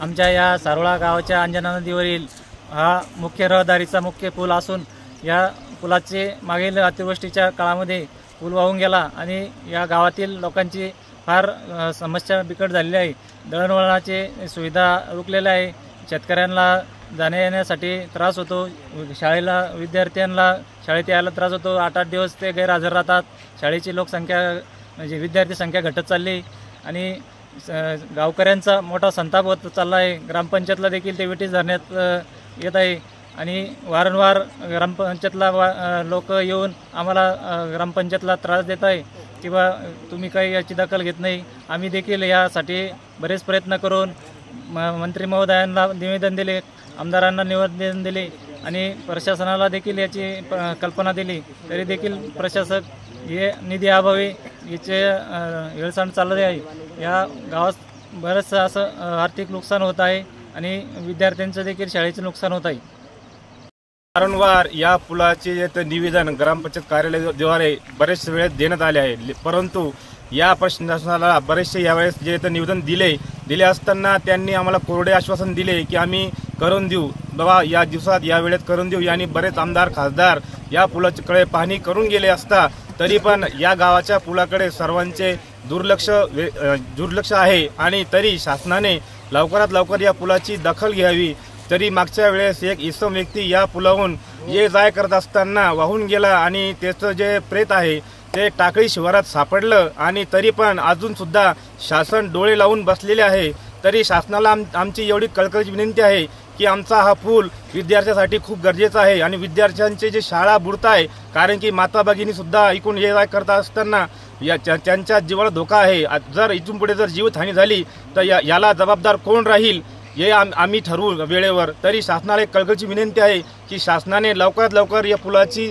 आमच्या या सारोळा गावाच्या अंजना नदीवरील हा मुख्य रहदारीचा मुख्य पूल असून या पुलाचे मागील अतिवृष्टीच्या काळामध्ये पूल वाहून गेला आणि या गावातील लोकांची फार समस्या बिकट झालेली आहे। दळणवळणाची सुविधा रुकलेली आहे। शेतकऱ्यांना जाण्या येण्यासाठी त्रास होतो। शाळेला विद्यार्थ्यांना शाळेत यायला त्रास होतो। 8-8 दिवस ते गैरहजर राहतात। शाळेची लोकसंख्या म्हणजे विद्यार्थी संख्या घटत चालली आणि गावकऱ्यांचा मोठा संताप होत चालला आहे। ग्रामपंचायतला देखील ते विटीस धरण्यात येत आहे आणि वारंवार ग्रामपंचायतला लोक येऊन आम्हाला ग्रामपंचायतला त्रास देत आहे किंवा तुम्ही काही याची दखल घेत नाही। आम्ही देखील यासाठी बरेच प्रयत्न करून मंत्री महोदयांना निवेदन दिले, आमदारांना निवेदन दिले आणि प्रशासनाला देखील याची कल्पना दिली, तरी देखील प्रशासक हे निधी अभावी याचे हेळसांड चालले आहे। या गावात बरंच असं आर्थिक नुकसान होत आहे आणि विद्यार्थ्यांचं देखील शाळेचं नुकसान होत आहे। वारंवार या पुलाचे निवेदन ग्रामपंचायत कार्यालयाद्वारे बरेच वेळेस देण्यात आले आहे, परंतु या प्रशासनाला बरेचसे यावेळेस जे निवेदन दिले असताना त्यांनी आम्हाला कोरडे आश्वासन दिले की आम्ही करून देऊ बाबा, या दिवसात या वेळेत करून देऊ। यांनी बरेच आमदार खासदार या पुलाकडे पाहणी करून गेले असता तरी पण या गावाच्या पुलाकडे सर्वांचे दुर्लक्ष आहे आणि तरी शासनाने लवकरात लवकर या पुलाची दखल घ्यावी। तरी मागच्या वेळेस एक इसम व्यक्ती या पुलावरून ये जाय करत असताना वाहून गेला आणि त्याचं जे प्रेत आहे ते टाकळी शिवारात सापडलं आणि तरी पण अजून सुद्धा शासन डोळे लावून बसलेले आहे। तरी शासनाला आमची एवढी कळकळीची विनंती आहे की आमचा हा पूल विद्यार्थ्यांसाठी खूप गरजेचा आहे आणि विद्यार्थ्यांचे जे शाळा बुडत आहे, कारण की माता भगिनी सुद्धा इकडून ये जाय करत असताना त्यांच्या जीवाला धोका आहे। जर इथून पुढे जर जीवितहानी झाली तर याला जबाबदार कोण राहील हे आम्ही ठरवू वेळेवर। तरी शासनाला एक कळकळीची विनंती आहे की शासनाने लवकरात लवकर या पुलाची